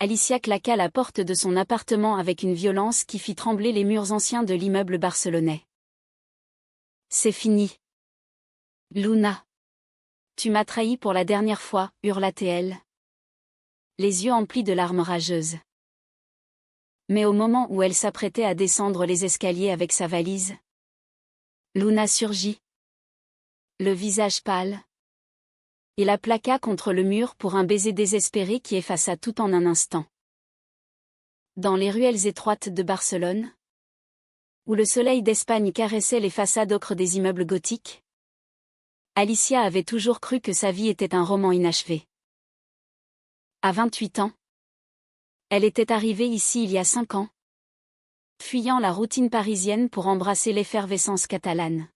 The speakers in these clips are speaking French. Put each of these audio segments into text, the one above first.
Alicia claqua la porte de son appartement avec une violence qui fit trembler les murs anciens de l'immeuble barcelonais. C'est fini. Luna. Tu m'as trahi pour la dernière fois, hurla-t-elle, les yeux emplis de larmes rageuses. Mais au moment où elle s'apprêtait à descendre les escaliers avec sa valise, Luna surgit, le visage pâle, et la plaqua contre le mur pour un baiser désespéré qui effaça tout en un instant. Dans les ruelles étroites de Barcelone, où le soleil d'Espagne caressait les façades ocre des immeubles gothiques, Alicia avait toujours cru que sa vie était un roman inachevé. À 28 ans, elle était arrivée ici il y a 5 ans, fuyant la routine parisienne pour embrasser l'effervescence catalane.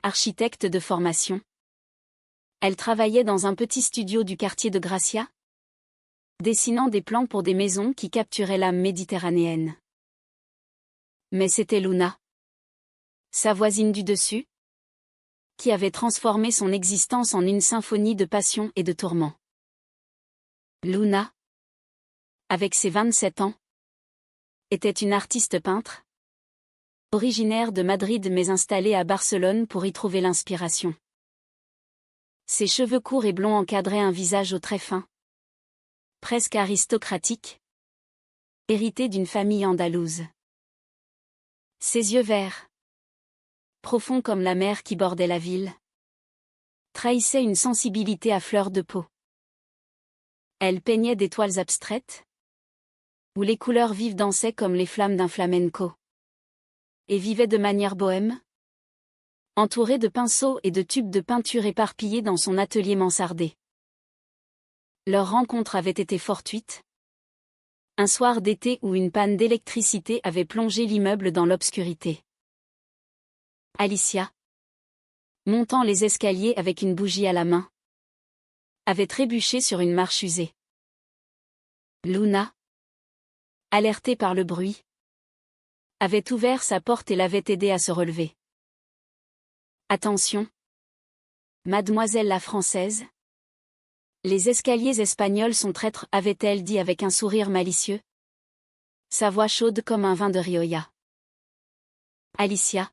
Architecte de formation, elle travaillait dans un petit studio du quartier de Gracia, dessinant des plans pour des maisons qui capturaient l'âme méditerranéenne. Mais c'était Luna, sa voisine du dessus, qui avait transformé son existence en une symphonie de passion et de tourments. Luna, avec ses 27 ans, était une artiste peintre, originaire de Madrid mais installée à Barcelone pour y trouver l'inspiration. Ses cheveux courts et blonds encadraient un visage aux traits fins, presque aristocratique, hérité d'une famille andalouse. Ses yeux verts, profonds comme la mer qui bordait la ville, trahissaient une sensibilité à fleur de peau. Elle peignait des toiles abstraites, où les couleurs vives dansaient comme les flammes d'un flamenco, et vivait de manière bohème, entourée de pinceaux et de tubes de peinture éparpillés dans son atelier mansardé. Leur rencontre avait été fortuite, un soir d'été où une panne d'électricité avait plongé l'immeuble dans l'obscurité. Alicia, montant les escaliers avec une bougie à la main, avait trébuché sur une marche usée. Luna, alertée par le bruit, avait ouvert sa porte et l'avait aidée à se relever. Attention, mademoiselle la Française. Les escaliers espagnols sont traîtres, avait-elle dit avec un sourire malicieux, sa voix chaude comme un vin de Rioja. Alicia,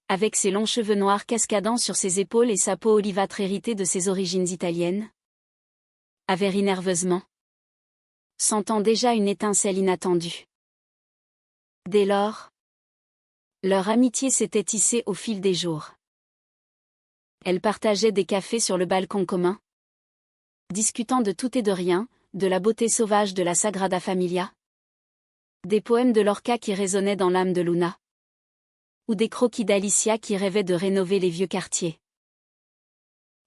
avec ses longs cheveux noirs cascadant sur ses épaules et sa peau olivâtre héritée de ses origines italiennes, avait ri nerveusement, sentant déjà une étincelle inattendue. Dès lors, leur amitié s'était tissée au fil des jours. Elles partageaient des cafés sur le balcon commun, discutant de tout et de rien, de la beauté sauvage de la Sagrada Familia, des poèmes de Lorca qui résonnaient dans l'âme de Luna, ou des croquis d'Alicia qui rêvaient de rénover les vieux quartiers.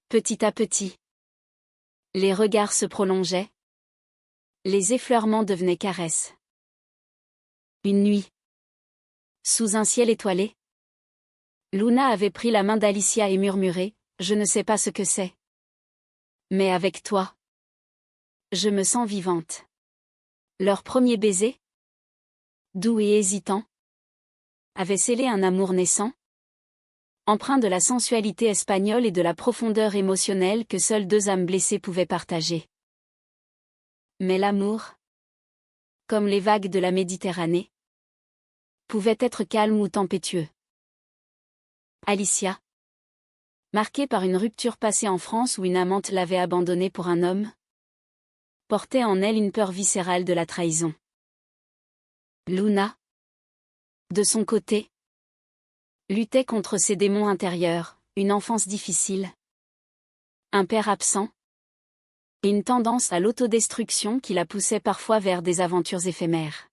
Petit à petit, les regards se prolongeaient, les effleurements devenaient caresses. Une nuit, sous un ciel étoilé, Luna avait pris la main d'Alicia et murmuré, « Je ne sais pas ce que c'est. Mais avec toi, je me sens vivante. » Leur premier baiser, doux et hésitant, avait scellé un amour naissant, empreint de la sensualité espagnole et de la profondeur émotionnelle que seules deux âmes blessées pouvaient partager. Mais l'amour, comme les vagues de la Méditerranée, pouvait être calme ou tempétueux. Alicia, marquée par une rupture passée en France où une amante l'avait abandonnée pour un homme, portait en elle une peur viscérale de la trahison. Luna, de son côté, luttait contre ses démons intérieurs, une enfance difficile, un père absent, et une tendance à l'autodestruction qui la poussait parfois vers des aventures éphémères.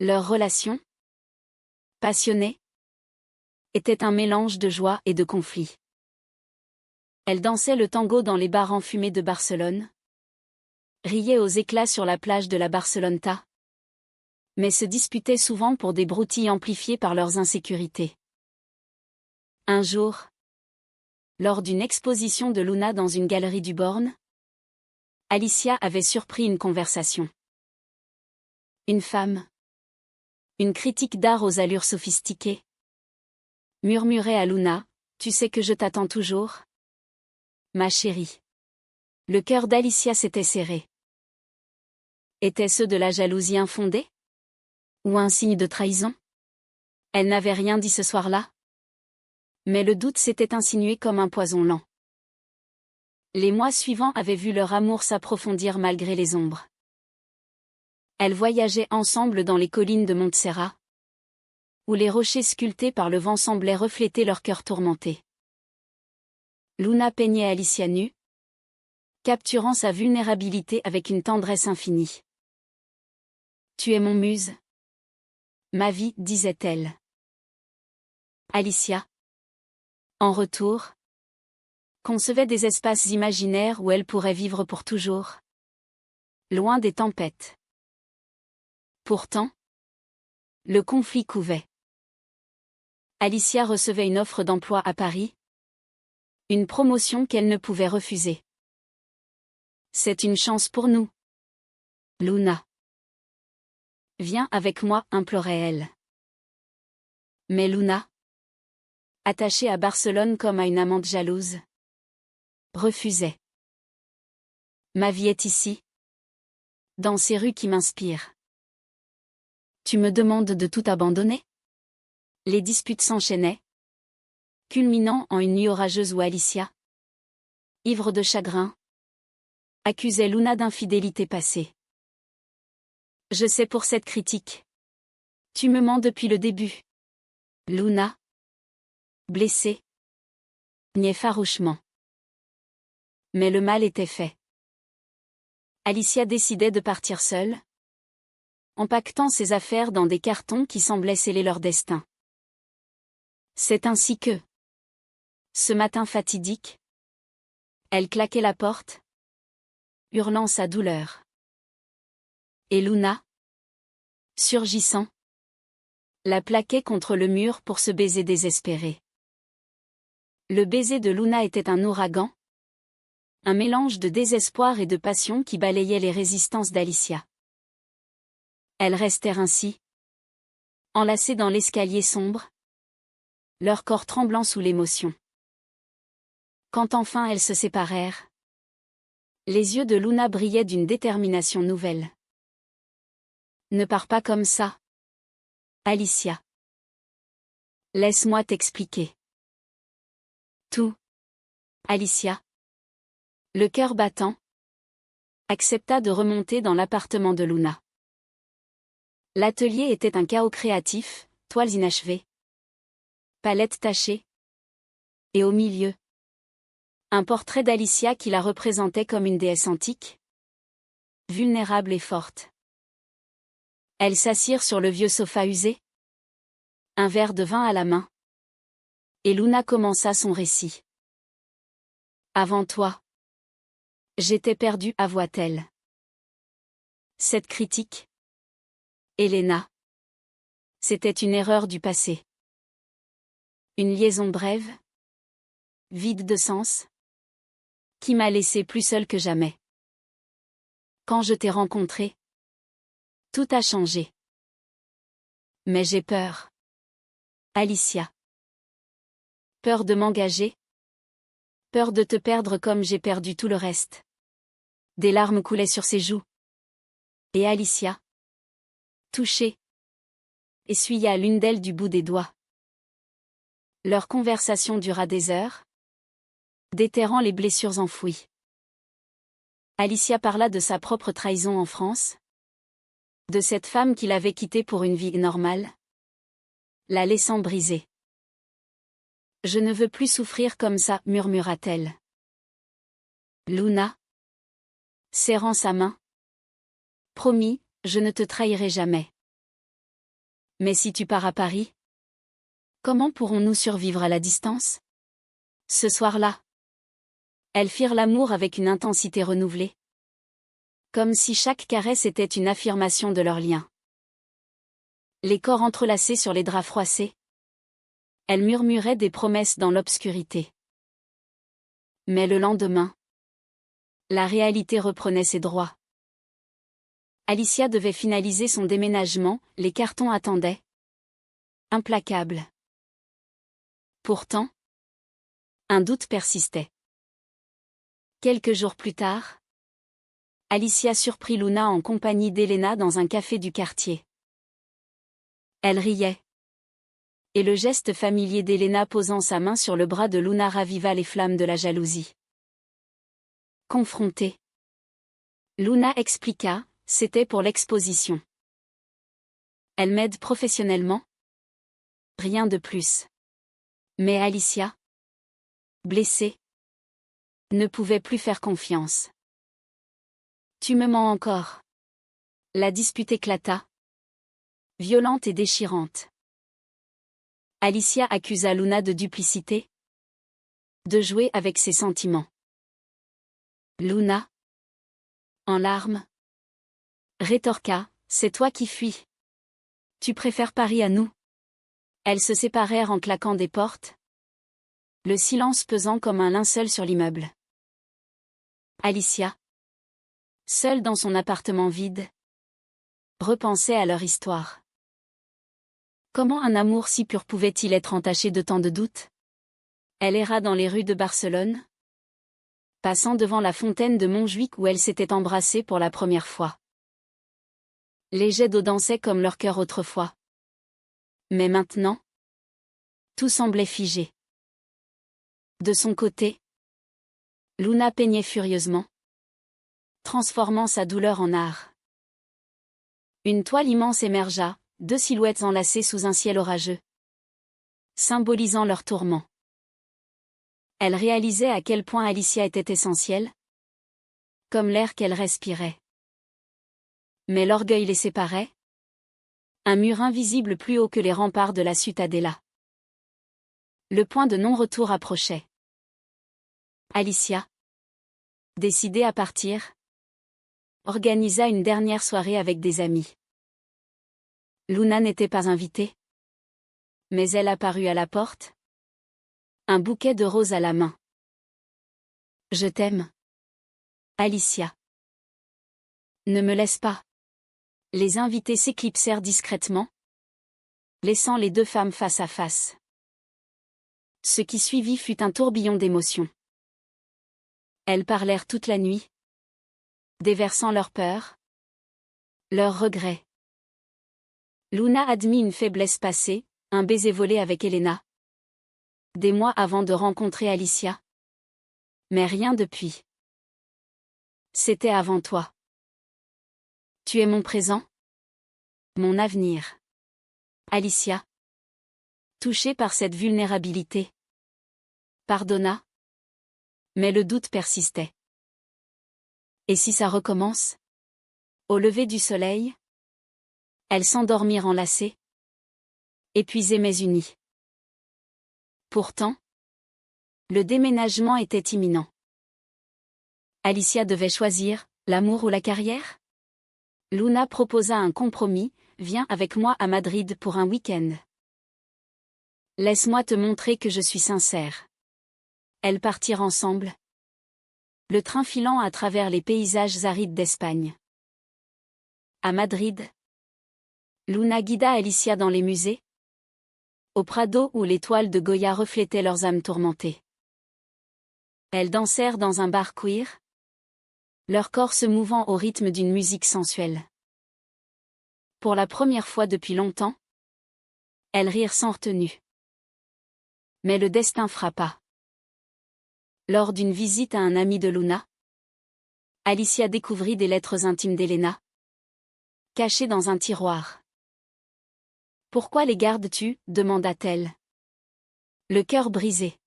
Leur relation, passionnée, était un mélange de joie et de conflit. Elle dansait le tango dans les bars enfumés de Barcelone, riait aux éclats sur la plage de la Barceloneta, mais se disputait souvent pour des broutilles amplifiées par leurs insécurités. Un jour, lors d'une exposition de Luna dans une galerie du Born, Alicia avait surpris une conversation. Une femme, une critique d'art aux allures sophistiquées, murmurait à Luna, « Tu sais que je t'attends toujours ? Ma chérie. » Le cœur d'Alicia s'était serré. Était-ce de la jalousie infondée? Ou un signe de trahison? Elle n'avait rien dit ce soir-là. Mais le doute s'était insinué comme un poison lent. Les mois suivants avaient vu leur amour s'approfondir malgré les ombres. Elles voyageaient ensemble dans les collines de Montserrat, où les rochers sculptés par le vent semblaient refléter leur cœur tourmenté. Luna peignait Alicia nue, capturant sa vulnérabilité avec une tendresse infinie. « Tu es mon muse. Ma vie, disait-elle. Alicia, en retour, concevait des espaces imaginaires où elle pourrait vivre pour toujours, loin des tempêtes. Pourtant, le conflit couvait. Alicia recevait une offre d'emploi à Paris, une promotion qu'elle ne pouvait refuser. C'est une chance pour nous. Luna. Viens avec moi, implorait-elle. Mais Luna, attachée à Barcelone comme à une amante jalouse, refusait. Ma vie est ici, dans ces rues qui m'inspirent. Tu me demandes de tout abandonner? Les disputes s'enchaînaient, culminant en une nuit orageuse où Alicia, ivre de chagrin, accusait Luna d'infidélité passée. Je sais pour cette critique. Tu me mens depuis le début. Luna, blessée, niait farouchement. Mais le mal était fait. Alicia décidait de partir seule, empaquetant ses affaires dans des cartons qui semblaient sceller leur destin. C'est ainsi que, ce matin fatidique, elle claquait la porte, hurlant sa douleur. Et Luna, surgissant, la plaquait contre le mur pour ce baiser désespéré. Le baiser de Luna était un ouragan, un mélange de désespoir et de passion qui balayait les résistances d'Alicia. Elles restèrent ainsi, enlacées dans l'escalier sombre, leur corps tremblant sous l'émotion. Quand enfin elles se séparèrent, les yeux de Luna brillaient d'une détermination nouvelle. Ne pars pas comme ça, Alicia. Laisse-moi t'expliquer. Tout. Alicia, le cœur battant, accepta de remonter dans l'appartement de Luna. L'atelier était un chaos créatif, toiles inachevées, palettes tachées, et au milieu, un portrait d'Alicia qui la représentait comme une déesse antique, vulnérable et forte. Elles s'assirent sur le vieux sofa usé, un verre de vin à la main, et Luna commença son récit. Avant toi, j'étais perdue, avoua-t-elle. Cette critique, Elena, c'était une erreur du passé. Une liaison brève, vide de sens, qui m'a laissée plus seule que jamais. Quand je t'ai rencontrée, tout a changé. Mais j'ai peur. Alicia. Peur de m'engager. Peur de te perdre comme j'ai perdu tout le reste. Des larmes coulaient sur ses joues. Et Alicia, touchée, essuya l'une d'elles du bout des doigts. Leur conversation dura des heures, déterrant les blessures enfouies. Alicia parla de sa propre trahison en France, de cette femme qu'il avait quittée pour une vie normale, la laissant brisée. « Je ne veux plus souffrir comme ça, murmura-t-elle. Luna, serrant sa main. Promis, je ne te trahirai jamais. Mais si tu pars à Paris, comment pourrons-nous survivre à la distance? Ce soir-là, elles firent l'amour avec une intensité renouvelée, comme si chaque caresse était une affirmation de leur lien. Les corps entrelacés sur les draps froissés, elles murmuraient des promesses dans l'obscurité. Mais le lendemain, la réalité reprenait ses droits. Alicia devait finaliser son déménagement, les cartons attendaient. Implacable. Pourtant, un doute persistait. Quelques jours plus tard, Alicia surprit Luna en compagnie d'Elena dans un café du quartier. Elle riait. Et le geste familier d'Elena posant sa main sur le bras de Luna raviva les flammes de la jalousie. Confrontée, Luna expliqua, c'était pour l'exposition. Elle m'aide professionnellement? Rien de plus. Mais Alicia, blessée, ne pouvait plus faire confiance. Tu me mens encore. La dispute éclata, violente et déchirante. Alicia accusa Luna de duplicité, de jouer avec ses sentiments. Luna, en larmes, rétorqua, c'est toi qui fuis. Tu préfères Paris à nous. Elles se séparèrent en claquant des portes, le silence pesant comme un linceul sur l'immeuble. Alicia, seule dans son appartement vide, repensait à leur histoire. Comment un amour si pur pouvait-il être entaché de tant de doutes? Elle erra dans les rues de Barcelone, passant devant la fontaine de Montjuïc où elle s'était embrassée pour la première fois. Les jets d'eau dansaient comme leur cœur autrefois. Mais maintenant, tout semblait figé. De son côté, Luna peignait furieusement, transformant sa douleur en art. Une toile immense émergea, 2 silhouettes enlacées sous un ciel orageux, symbolisant leur tourment. Elle réalisait à quel point Alicia était essentielle, comme l'air qu'elle respirait. Mais l'orgueil les séparait, un mur invisible plus haut que les remparts de la Ciutadella. Le point de non-retour approchait. Alicia, décidée à partir, organisa une dernière soirée avec des amis. Luna n'était pas invitée, mais elle apparut à la porte, un bouquet de roses à la main. Je t'aime, Alicia. Ne me laisse pas. Les invités s'éclipsèrent discrètement, laissant les deux femmes face à face. Ce qui suivit fut un tourbillon d'émotions. Elles parlèrent toute la nuit, déversant leurs peurs, leurs regrets. Luna admit une faiblesse passée, un baiser volé avec Elena. Des mois avant de rencontrer Alicia. Mais rien depuis. C'était avant toi. Tu es mon présent, mon avenir. Alicia, touchée par cette vulnérabilité, pardonna, mais le doute persistait. Et si ça recommence? Au lever du soleil, elles s'endormirent enlacées, épuisées mais unies. Pourtant, le déménagement était imminent. Alicia devait choisir, l'amour ou la carrière? Luna proposa un compromis, viens avec moi à Madrid pour un week-end. Laisse-moi te montrer que je suis sincère. Elles partirent ensemble, le train filant à travers les paysages arides d'Espagne. À Madrid, Luna guida Alicia dans les musées, au Prado où les toiles de Goya reflétaient leurs âmes tourmentées. Elles dansèrent dans un bar queer, leur corps se mouvant au rythme d'une musique sensuelle. Pour la première fois depuis longtemps, elles rirent sans retenue. Mais le destin frappa. Lors d'une visite à un ami de Luna, Alicia découvrit des lettres intimes d'Elena, cachées dans un tiroir. « Pourquoi les gardes-tu » demanda-t-elle. Le cœur brisé.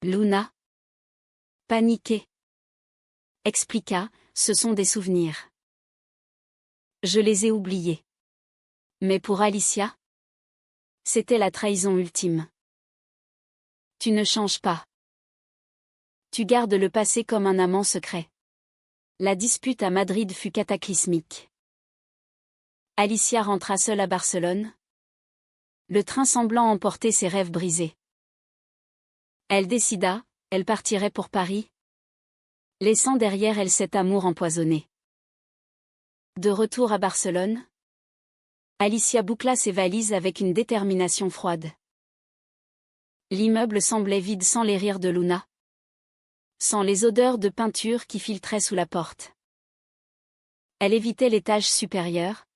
Luna, paniquée, expliqua, ce sont des souvenirs. Je les ai oubliés. Mais pour Alicia, c'était la trahison ultime. Tu ne changes pas. Tu gardes le passé comme un amant secret. La dispute à Madrid fut cataclysmique. Alicia rentra seule à Barcelone, le train semblant emporter ses rêves brisés. Elle décida, elle partirait pour Paris, laissant derrière elle cet amour empoisonné. De retour à Barcelone, Alicia boucla ses valises avec une détermination froide. L'immeuble semblait vide sans les rires de Luna, sans les odeurs de peinture qui filtraient sous la porte. Elle évitait l'étage supérieur,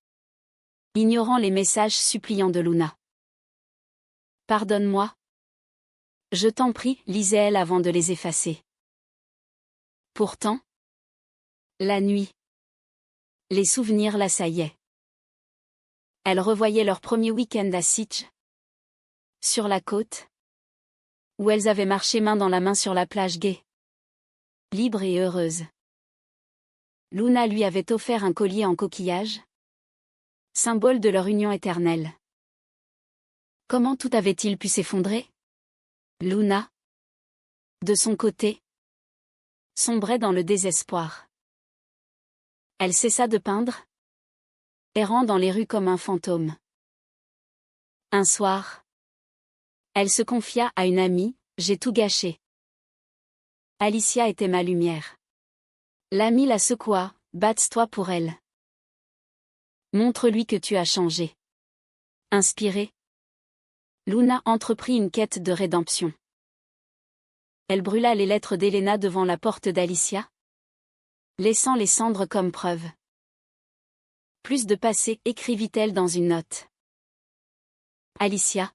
ignorant les messages suppliants de Luna. « Pardonne-moi. Je t'en prie, lisait-elle avant de les effacer. Pourtant, la nuit, les souvenirs l'assaillaient. Elle revoyait leur premier week-end à Sitges, sur la côte, où elles avaient marché main dans la main sur la plage gaie, libre et heureuse. Luna lui avait offert un collier en coquillage, symbole de leur union éternelle. Comment tout avait-il pu s'effondrer? Luna, de son côté, sombrait dans le désespoir. Elle cessa de peindre, errant dans les rues comme un fantôme. Un soir, elle se confia à une amie, « J'ai tout gâché. » Alicia était ma lumière. L'amie la secoua, « Batte-toi pour elle. Montre-lui que tu as changé. » Inspirée, Luna entreprit une quête de rédemption. Elle brûla les lettres d'Elena devant la porte d'Alicia, laissant les cendres comme preuve. Plus de passé, écrivit-elle dans une note. Alicia,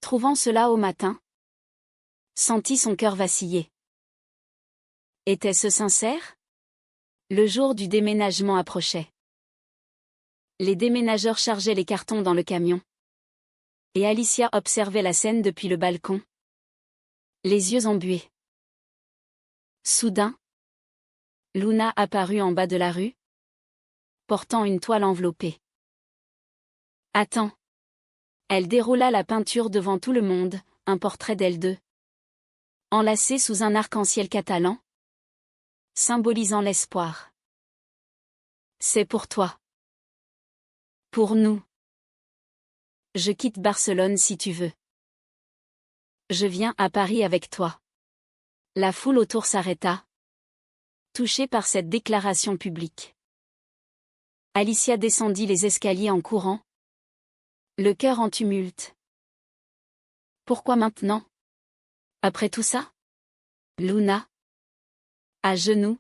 trouvant cela au matin, sentit son cœur vaciller. Était-ce sincère? Le jour du déménagement approchait. Les déménageurs chargeaient les cartons dans le camion. Et Alicia observait la scène depuis le balcon, les yeux embués. Soudain, Luna apparut en bas de la rue, portant une toile enveloppée. « Attends !» Elle déroula la peinture devant tout le monde, un portrait d'elles deux, enlacé sous un arc-en-ciel catalan, symbolisant l'espoir. « C'est pour toi. Pour nous. Je quitte Barcelone si tu veux. Je viens à Paris avec toi. » La foule autour s'arrêta, touchée par cette déclaration publique. Alicia descendit les escaliers en courant, le cœur en tumulte. Pourquoi maintenant? Après tout ça? Luna, à genoux,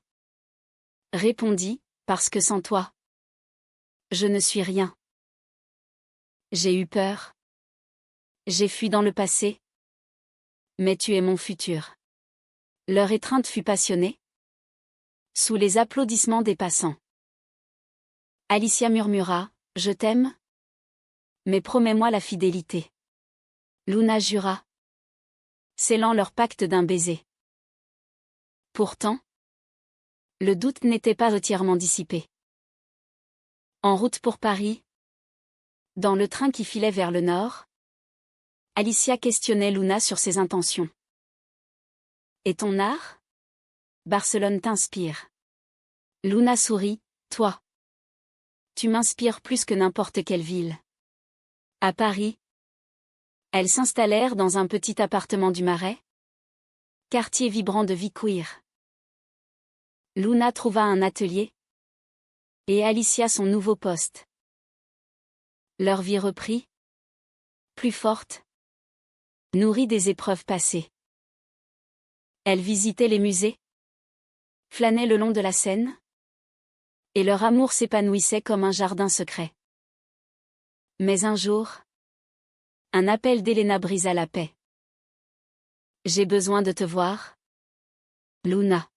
répondit, « Parce que sans toi, je ne suis rien. J'ai eu peur. J'ai fui dans le passé. Mais tu es mon futur. » Leur étreinte fut passionnée, sous les applaudissements des passants. Alicia murmura, « Je t'aime, mais promets-moi la fidélité. » Luna jura, scellant leur pacte d'un baiser. Pourtant, le doute n'était pas entièrement dissipé. En route pour Paris, dans le train qui filait vers le nord, Alicia questionnait Luna sur ses intentions. « Et ton art? Barcelone t'inspire. » Luna sourit, « Toi. Tu m'inspires plus que n'importe quelle ville. » À Paris, elles s'installèrent dans un petit appartement du Marais, quartier vibrant de vie queer. Luna trouva un atelier, et Alicia son nouveau poste. Leur vie reprit, plus forte, nourrie des épreuves passées. Elles visitaient les musées, flânaient le long de la Seine, et leur amour s'épanouissait comme un jardin secret. Mais un jour, un appel d'Elena brisa la paix. « J'ai besoin de te voir, Luna. »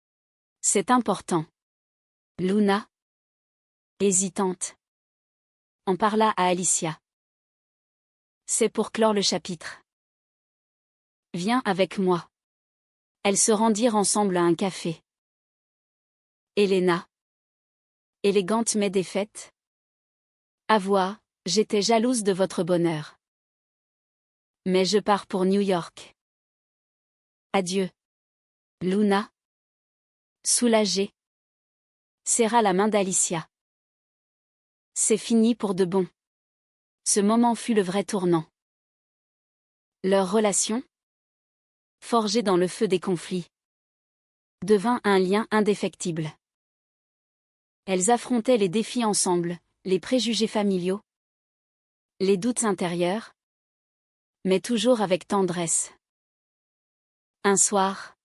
« C'est important. » Luna, hésitante, en parla à Alicia. « C'est pour clore le chapitre. Viens avec moi. » Elles se rendirent ensemble à un café. Elena, élégante mais défaite. « Avoua, j'étais jalouse de votre bonheur. Mais je pars pour New York. Adieu. » Luna, soulagée, serra la main d'Alicia. C'est fini pour de bon. Ce moment fut le vrai tournant. Leur relation, forgée dans le feu des conflits, devint un lien indéfectible. Elles affrontaient les défis ensemble, les préjugés familiaux, les doutes intérieurs, mais toujours avec tendresse. Un soir,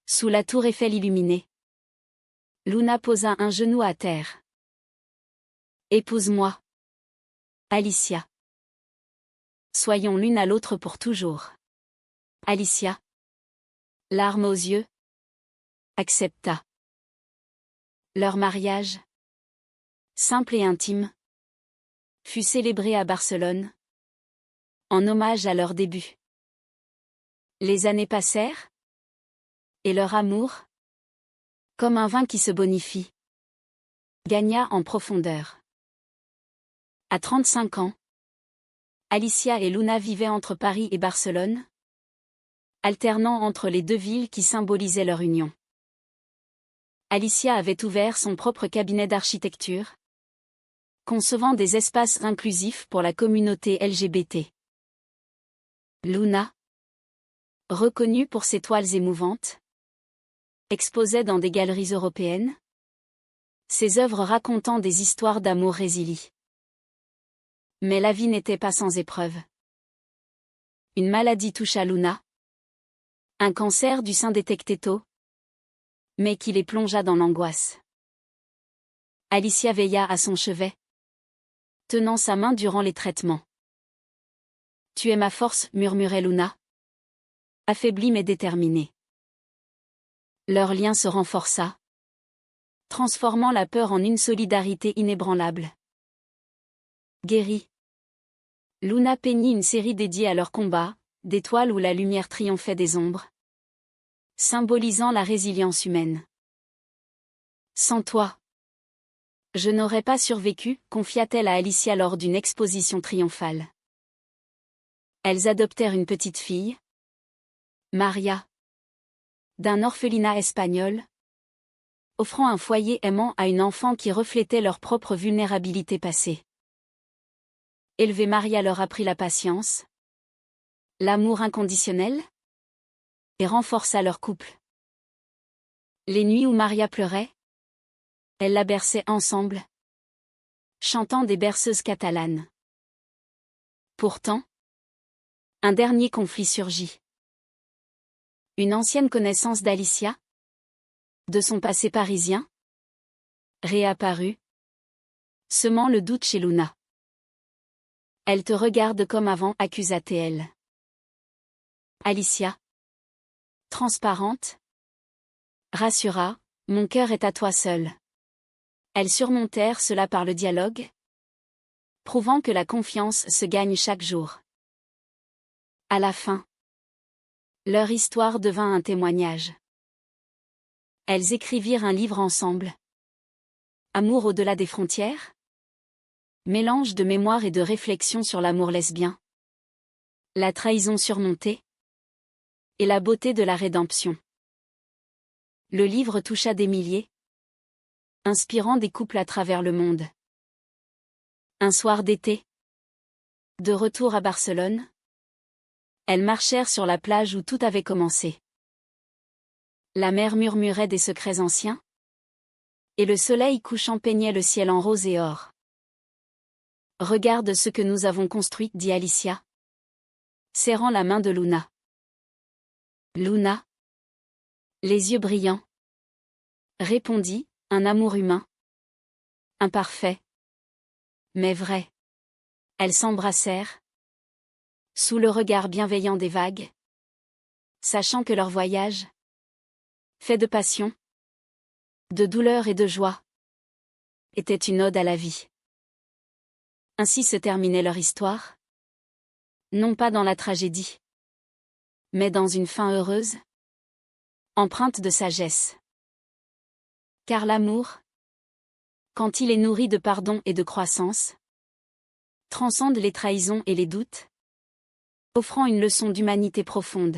Sous la tour Eiffel illuminée, Luna posa un genou à terre. Épouse-moi, Alicia. Soyons l'une à l'autre pour toujours. Alicia, larmes aux yeux, accepta. Leur mariage, simple et intime, fut célébré à Barcelone, en hommage à leur début. Les années passèrent, et leur amour, comme un vin qui se bonifie, gagna en profondeur. À 35 ans, Alicia et Luna vivaient entre Paris et Barcelone, alternant entre les deux villes qui symbolisaient leur union. Alicia avait ouvert son propre cabinet d'architecture, concevant des espaces inclusifs pour la communauté LGBT. Luna, reconnue pour ses toiles émouvantes, exposait dans des galeries européennes, ses œuvres racontant des histoires d'amour résilies. Mais la vie n'était pas sans épreuve. Une maladie toucha Luna, un cancer du sein détecté tôt, mais qui les plongea dans l'angoisse. Alicia veilla à son chevet, tenant sa main durant les traitements. « Tu es ma force » murmurait Luna, affaiblie mais déterminée. Leur lien se renforça, transformant la peur en une solidarité inébranlable. Guérie, Luna peignit une série dédiée à leur combat, des toiles où la lumière triomphait des ombres, symbolisant la résilience humaine. Sans toi, je n'aurais pas survécu, confia-t-elle à Alicia lors d'une exposition triomphale. Elles adoptèrent une petite fille, Maria, d'un orphelinat espagnol, offrant un foyer aimant à une enfant qui reflétait leur propre vulnérabilité passée. Élever Maria leur apprit la patience, l'amour inconditionnel, et renforça leur couple. Les nuits où Maria pleurait, elles la berçaient ensemble, chantant des berceuses catalanes. Pourtant, un dernier conflit surgit. Une ancienne connaissance d'Alicia, de son passé parisien, réapparut, semant le doute chez Luna. « Elle te regarde comme avant » accusa-t-elle. Alicia, transparente, rassura, « Mon cœur est à toi seule. » Elles surmontèrent cela par le dialogue, prouvant que la confiance se gagne chaque jour. À la fin, leur histoire devint un témoignage. Elles écrivirent un livre ensemble. Amour au-delà des frontières? Mélange de mémoire et de réflexion sur l'amour lesbien. La trahison surmontée. Et la beauté de la rédemption. Le livre toucha des milliers, inspirant des couples à travers le monde. Un soir d'été, de retour à Barcelone, elles marchèrent sur la plage où tout avait commencé. La mer murmurait des secrets anciens, et le soleil couchant peignait le ciel en rose et or. « Regarde ce que nous avons construit » dit Alicia, serrant la main de Luna. Luna, les yeux brillants, répondit, « Un amour humain. Imparfait. Mais vrai. » Elles s'embrassèrent, sous le regard bienveillant des vagues, sachant que leur voyage, fait de passion, de douleur et de joie, était une ode à la vie. Ainsi se terminait leur histoire, non pas dans la tragédie, mais dans une fin heureuse, empreinte de sagesse. Car l'amour, quand il est nourri de pardon et de croissance, transcende les trahisons et les doutes, offrant une leçon d'humanité profonde.